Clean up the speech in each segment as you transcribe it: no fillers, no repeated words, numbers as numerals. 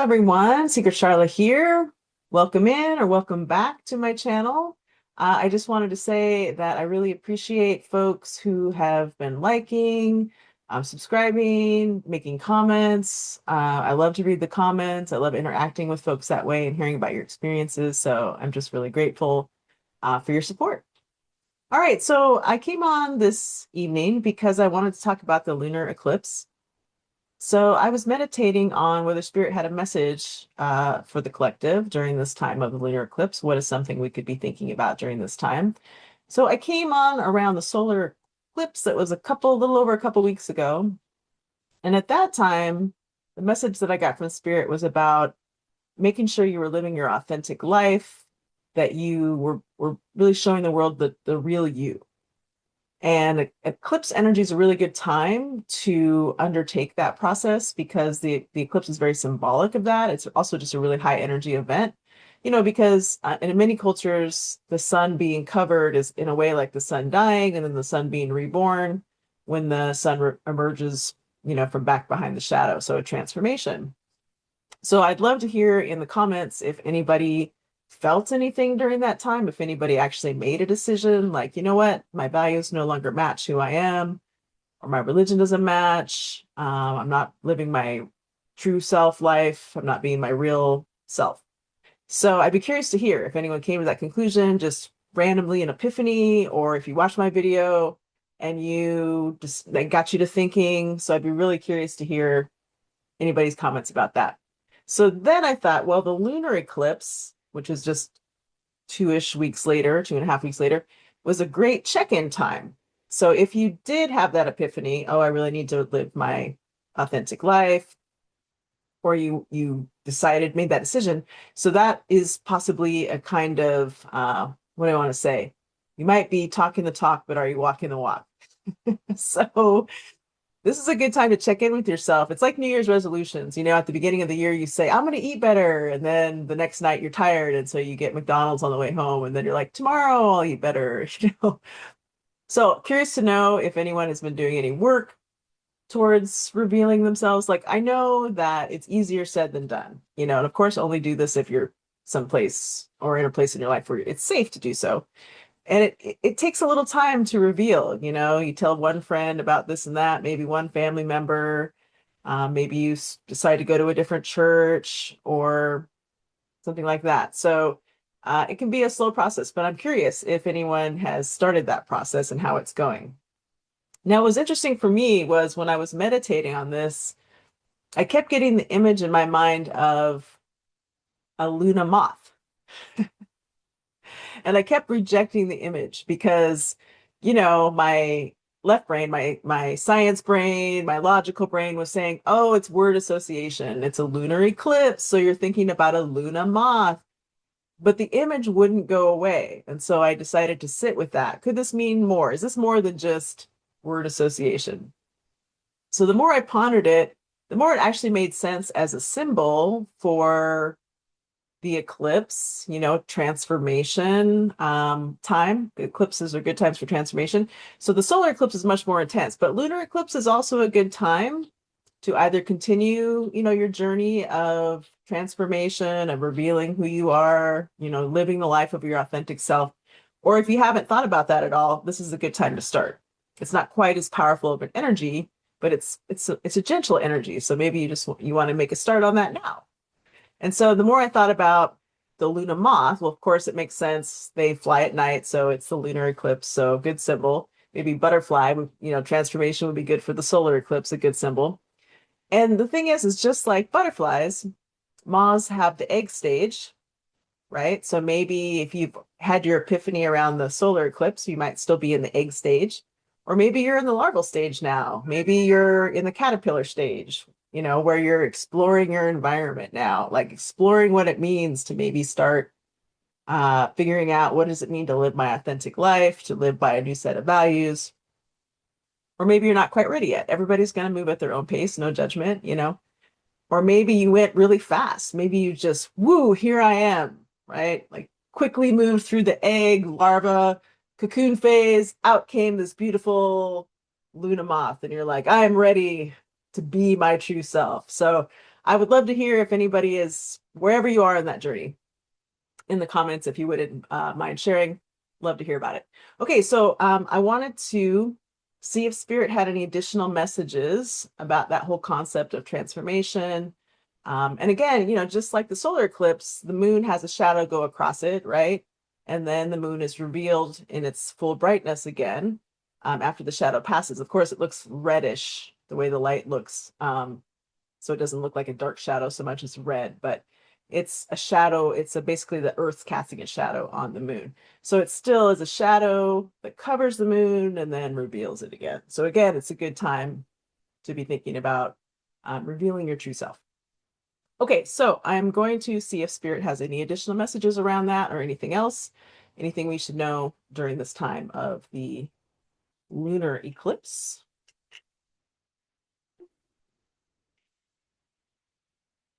everyone, Secret Charlotte here. Welcome in or welcome back to my channel. I just wanted to say that I really appreciate folks who have been liking, subscribing, making comments. I love to read the comments. I love interacting with folks that way and hearing about your experiences. So I'm just really grateful for your support. All right, so I came on this evening because I wanted to talk about the lunar eclipse. So I was meditating on whether spirit had a message for the collective during this time of the lunar eclipse. What is something we could be thinking about during this time? So I came on around the solar eclipse that was little over a couple weeks ago. And at that time, the message that I got from spirit was about making sure you were living your authentic life, that you were really showing the world the real you. And eclipse energy is a really good time to undertake that process because the eclipse is very symbolic of that. It's also just a really high energy event, because in many cultures, the sun being covered is in a way like the sun dying and then the sun being reborn when the sun emerges, from back behind the shadow. So a transformation. So I'd love to hear in the comments if anybody felt anything during that time, if anybody actually made a decision like, you know what, my values no longer match who I am, or my religion doesn't match. I'm not living my true self life. I'm not being my real self. So I'd be curious to hear if anyone came to that conclusion just randomly an epiphany, or if you watched my video and you just that got you to thinking. So I'd be really curious to hear anybody's comments about that. So then I thought, well, the lunar eclipse, which is just 2-ish weeks later, 2.5 weeks later, was a great check-in time. So if you did have that epiphany, oh, I really need to live my authentic life, or you made that decision. So that is possibly a kind of, what do I want to say? You might be talking the talk, but are you walking the walk? So this is a good time to check in with yourself. It's like New Year's resolutions. At the beginning of the year, you say, I'm going to eat better. And then the next night you're tired. And so you get McDonald's on the way home. And then you're like, tomorrow I'll eat better. So curious to know if anyone has been doing any work towards revealing themselves. Like, I know that it's easier said than done, and of course, only do this if you're someplace or in a place in your life where it's safe to do so. And it takes a little time to reveal. You tell one friend about this and that, maybe one family member, maybe you decide to go to a different church or something like that. So it can be a slow process, but I'm curious if anyone has started that process and how it's going. Now, what was interesting for me was when I was meditating on this, I kept getting the image in my mind of a Luna moth. And I kept rejecting the image because, my left brain, my science brain, my logical brain was saying, oh, it's word association. It's a lunar eclipse. So you're thinking about a Luna moth. But the image wouldn't go away. And so I decided to sit with that. Could this mean more? Is this more than just word association? So the more I pondered it, the more it actually made sense as a symbol for the eclipse, transformation time. The eclipses are good times for transformation. So the solar eclipse is much more intense, but lunar eclipse is also a good time to either continue, your journey of transformation, of revealing who you are, living the life of your authentic self. Or if you haven't thought about that at all, this is a good time to start. It's not quite as powerful of an energy, but it's a gentle energy. So maybe you want to make a start on that now. And so the more I thought about the Luna moth, well, of course, it makes sense. They fly at night, so it's the lunar eclipse, so good symbol. Maybe butterfly, transformation would be good for the solar eclipse, a good symbol. And the thing is just like butterflies, moths have the egg stage, right? So maybe if you've had your epiphany around the solar eclipse, you might still be in the egg stage. Or maybe you're in the larval stage now. Maybe you're in the caterpillar stage, where you're exploring your environment now, like exploring what it means to maybe start figuring out what does it mean to live my authentic life, to live by a new set of values. Or maybe you're not quite ready yet. Everybody's going to move at their own pace, no judgment, Or maybe you went really fast. Maybe you just, woo, here I am, right? Like quickly moved through the egg, larva, cocoon phase, out came this beautiful Luna moth. And you're like, I'm ready to be my true self. So I would love to hear if anybody is wherever you are in that journey in the comments, if you wouldn't mind sharing. Love to hear about it. Okay, so I wanted to see if Spirit had any additional messages about that whole concept of transformation. And again, just like the solar eclipse, the moon has a shadow go across it, right? And then the moon is revealed in its full brightness again after the shadow passes. Of course, it looks reddish the way the light looks. So it doesn't look like a dark shadow so much as red, but it's a shadow. It's basically the Earth casting a shadow on the moon. So it still is a shadow that covers the moon and then reveals it again. So again, it's a good time to be thinking about revealing your true self. Okay, so I'm going to see if Spirit has any additional messages around that or anything else, anything we should know during this time of the lunar eclipse.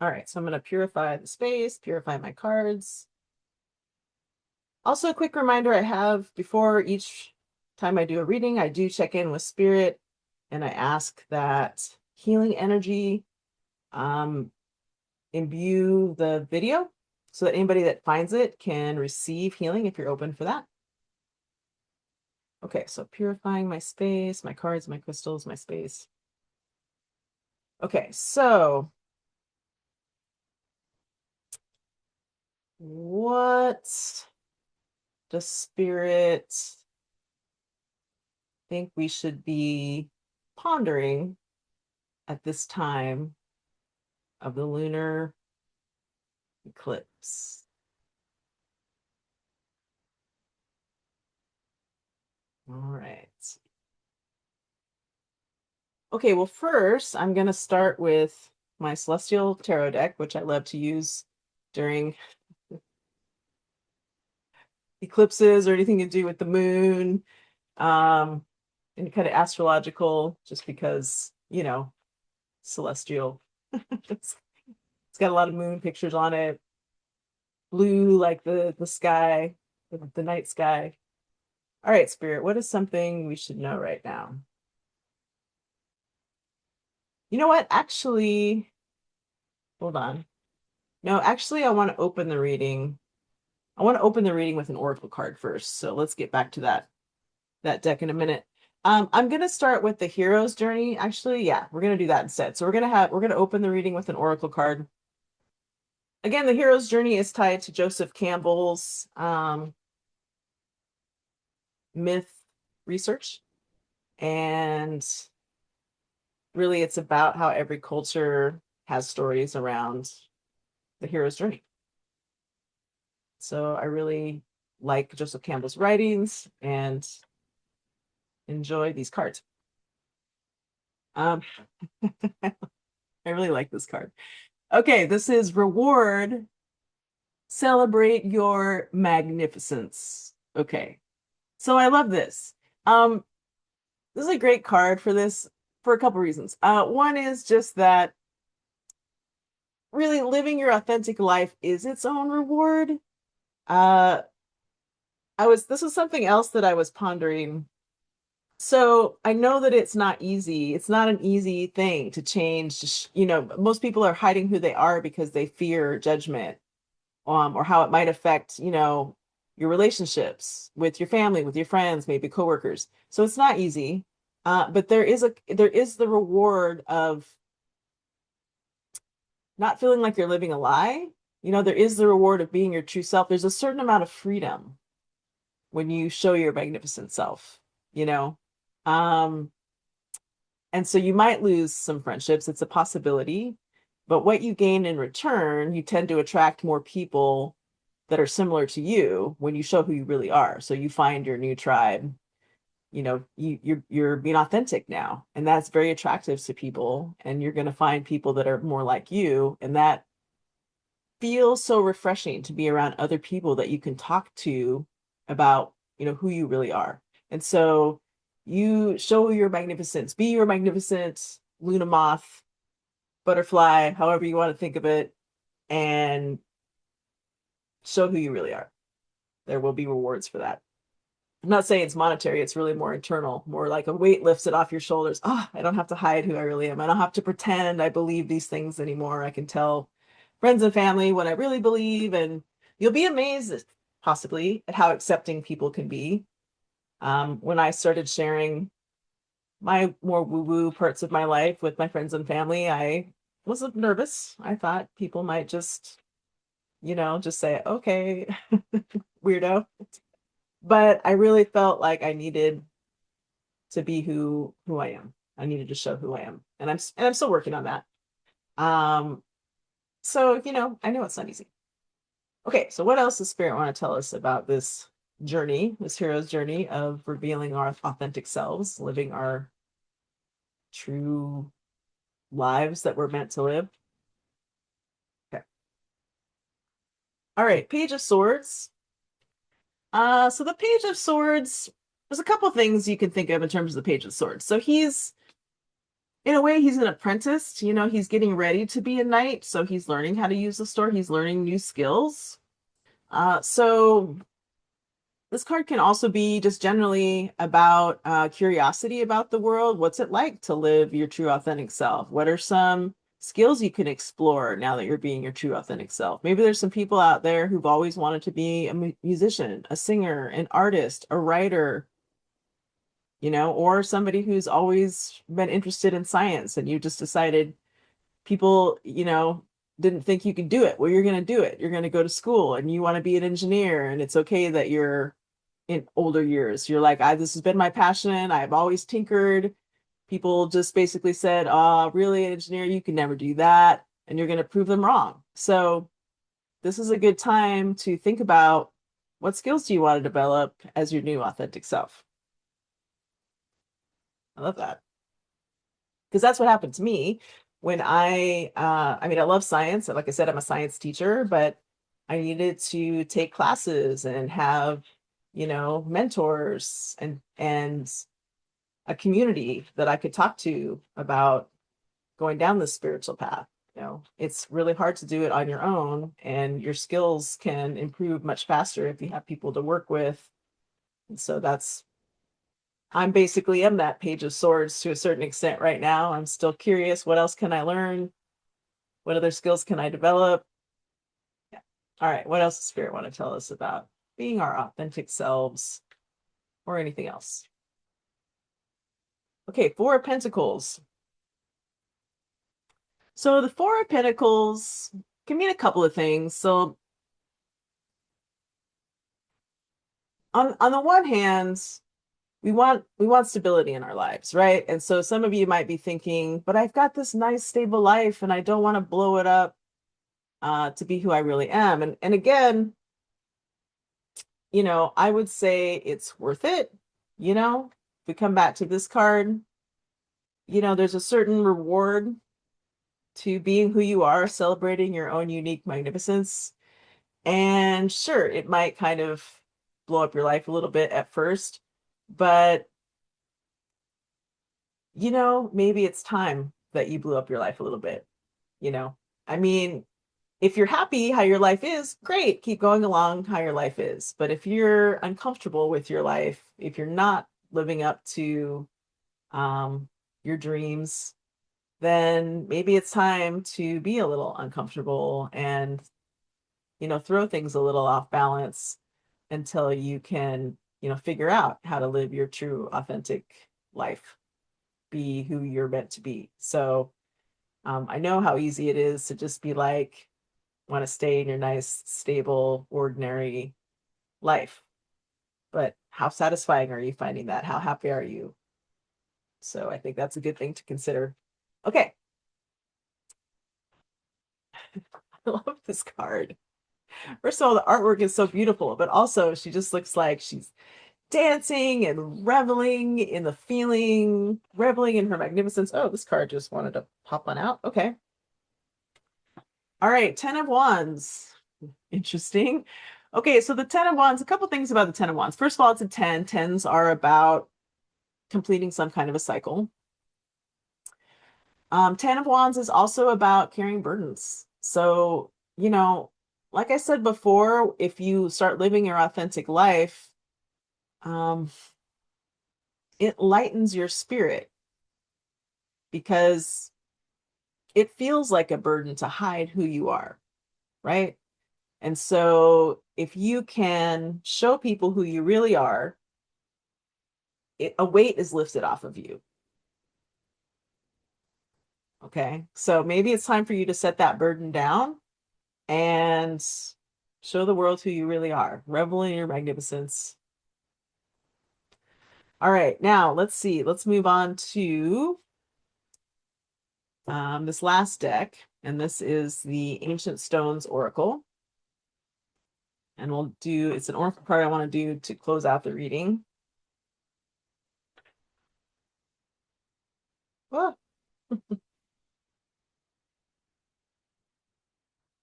All right, so I'm going to purify the space, purify my cards. Also, a quick reminder I have before each time I do a reading, I do check in with Spirit and I ask that healing energy imbue the video so that anybody that finds it can receive healing if you're open for that. Okay, so purifying my space, my cards, my crystals, my space. Okay, so what does Spirit think we should be pondering at this time of the lunar eclipse? All right. Okay, well, first I'm going to start with my Celestial Tarot deck, which I love to use during eclipses or anything to do with the moon, and kind of astrological, just because, celestial. it's, it's got a lot of moon pictures on it, blue like the sky, the night sky. All right, Spirit, what is something we should know right now? You know what? Actually, hold on. No, actually, I want to open the reading. I want to open the reading with an oracle card first. So let's get back to that deck in a minute. I'm gonna start with the hero's journey. Actually, yeah, we're gonna do that instead. So we're gonna open the reading with an oracle card. Again, the hero's journey is tied to Joseph Campbell's myth research, and really, it's about how every culture has stories around the hero's journey. So I really like Joseph Campbell's writings and enjoy these cards. I really like this card. Okay, this is reward. Celebrate your magnificence. Okay, so I love this. This is a great card for this for a couple reasons. One is just that really living your authentic life is its own reward. Uh, this was something else that I was pondering. So I know that it's not easy. It's not an easy thing to change. Most people are hiding who they are because they fear judgment, or how it might affect, your relationships with your family, with your friends, maybe coworkers. So it's not easy. But there is the reward of not feeling like you're living a lie. There is the reward of being your true self. There's a certain amount of freedom when you show your magnificent self, you know. Um, and so you might lose some friendships. It's a possibility. But what you gain in return, you tend to attract more people that are similar to you when you show who you really are. So you find your new tribe. You're being authentic now, and that's very attractive to people. And you're going to find people that are more like you, and that feels so refreshing to be around other people that you can talk to about, who you really are. And so you show your magnificence, be your magnificent Luna moth, butterfly, however you want to think of it, and show who you really are. There will be rewards for that. I'm not saying it's monetary, it's really more internal, more like a weight lifts it off your shoulders. Oh, I don't have to hide who I really am. I don't have to pretend I believe these things anymore. I can tell friends and family what I really believe, and you'll be amazed possibly at how accepting people can be. When I started sharing my more woo-woo parts of my life with my friends and family, I was nervous. I thought people might just, just say, okay, weirdo. But I really felt like I needed to be who I am. I needed to show who I am. And I'm still working on that. Um, so, I know it's not easy. Okay, so what else does Spirit want to tell us about this journey, this hero's journey of revealing our authentic selves, living our true lives that we're meant to live? Okay. All right, Page of Swords. So the Page of Swords, there's a couple things you can think of in terms of the Page of Swords. So in a way, he's an apprentice. He's getting ready to be a knight, so he's learning how to use the sword. He's learning new skills. So this card can also be just generally about curiosity about the world. What's it like to live your true authentic self? What are some skills you can explore now that you're being your true authentic self? Maybe there's some people out there who've always wanted to be a musician, a singer, an artist, a writer, or somebody who's always been interested in science and you just decided people, didn't think you could do it. Well, you're going to do it. You're going to go to school and you want to be an engineer, and it's okay that you're in older years. You're like, this has been my passion. I've always tinkered. People just basically said, oh, really, an engineer, you can never do that. And you're going to prove them wrong. So this is a good time to think about what skills do you want to develop as your new authentic self. I love that. Because that's what happened to me when I love science. Like I said, I'm a science teacher, but I needed to take classes and have, mentors and a community that I could talk to about going down this spiritual path. It's really hard to do it on your own, and your skills can improve much faster if you have people to work with. And so I'm basically am that Page of Swords to a certain extent right now. I'm still curious. What else can I learn? What other skills can I develop? Yeah. All right. What else does Spirit want to tell us about being our authentic selves or anything else? Okay, Four of Pentacles. So the Four of Pentacles can mean a couple of things. So on the one hand, we want stability in our lives, right? And so some of you might be thinking, but I've got this nice stable life and I don't want to blow it up to be who I really am. And again, I would say it's worth it. If we come back to this card, there's a certain reward to being who you are, celebrating your own unique magnificence. And sure, it might kind of blow up your life a little bit at first, but maybe it's time that you blew up your life a little bit. You know, I mean, if you're happy how your life is, great, keep going along how your life is. But if you're uncomfortable with your life, if you're not living up to your dreams, then maybe it's time to be a little uncomfortable and, throw things a little off balance until you can, figure out how to live your true, authentic life, be who you're meant to be. So I know how easy it is to just be like, want to stay in your nice, stable, ordinary life. But how satisfying are you finding that? How happy are you? So I think that's a good thing to consider. Okay. I love this card. First of all, the artwork is so beautiful, but also she just looks like she's dancing and reveling in the feeling, reveling in her magnificence. Oh, this card just wanted to pop on out. Okay. All right, Ten of Wands. Interesting. Okay, so the Ten of Wands, a couple things about the Ten of Wands. First of all, it's a 10. Tens are about completing some kind of a cycle. Ten of Wands is also about carrying burdens. So, like I said before, if you start living your authentic life, um, it lightens your spirit because it feels like a burden to hide who you are, right? And so if you can show people who you really are, a weight is lifted off of you. Okay. So maybe it's time for you to set that burden down and show the world who you really are. Revel in your magnificence. All right. Now let's see. Let's move on to this last deck. And this is the Ancient Stones Oracle. And it's an oracle card I want to do to close out the reading. Oh.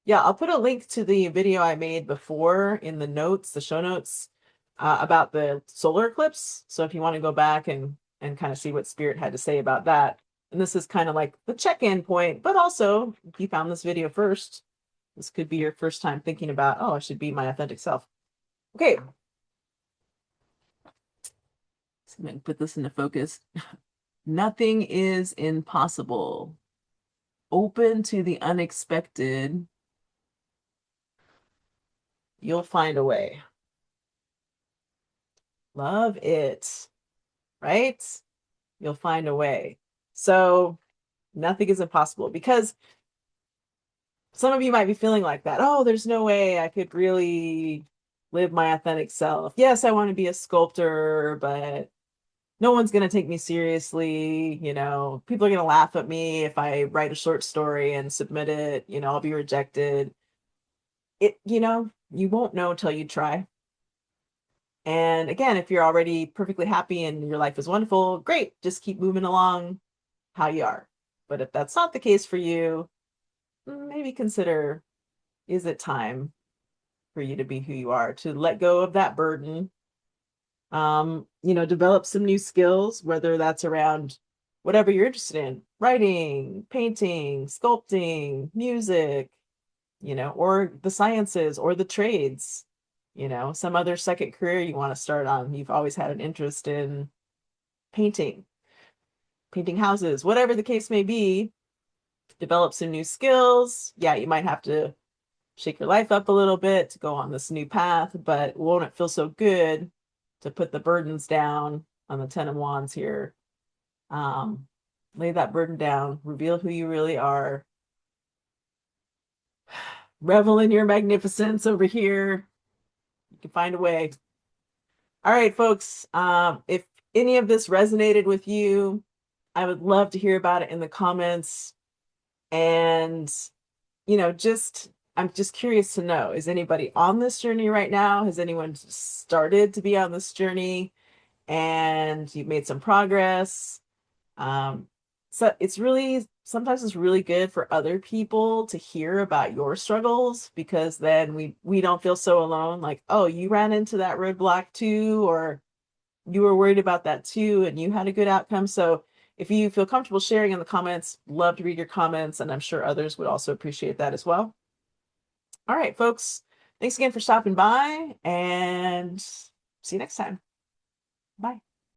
Yeah, I'll put a link to the video I made before in the notes, the show notes, about the solar eclipse. So if you want to go back and kind of see what Spirit had to say about that. And this is kind of like the check-in point, but also if you found this video first, this could be your first time thinking about, oh, I should be my authentic self. Okay. So I'm going to put this into focus. Nothing is impossible. Open to the unexpected. You'll find a way. Love it, right? You'll find a way. So nothing is impossible because some of you might be feeling like that. Oh, there's no way I could really live my authentic self. Yes, I want to be a sculptor, but no one's going to take me seriously. People are going to laugh at me if I write a short story and submit it. I'll be rejected. You won't know until you try. And again, if you're already perfectly happy and your life is wonderful, great. Just keep moving along how you are. But if that's not the case for you, maybe consider, is it time for you to be who you are, to let go of that burden? Develop some new skills, whether that's around whatever you're interested in, writing, painting, sculpting, music, or the sciences or the trades, some other second career you want to start on. You've always had an interest in painting houses, whatever the case may be. Develop some new skills. Yeah, you might have to shake your life up a little bit to go on this new path, but won't it feel so good to put the burdens down on the Ten of Wands here? Lay that burden down, reveal who you really are, revel in your magnificence over here. You can find a way. All right, folks. If any of this resonated with you, I would love to hear about it in the comments. And, I'm just curious to know, is anybody on this journey right now? Has anyone started to be on this journey and you've made some progress? So sometimes it's really good for other people to hear about your struggles, because then we don't feel so alone. Like, oh, you ran into that roadblock too, or you were worried about that too, and you had a good outcome. So if you feel comfortable sharing in the comments, love to read your comments, and I'm sure others would also appreciate that as well. All right, folks, thanks again for stopping by, and see you next time. Bye.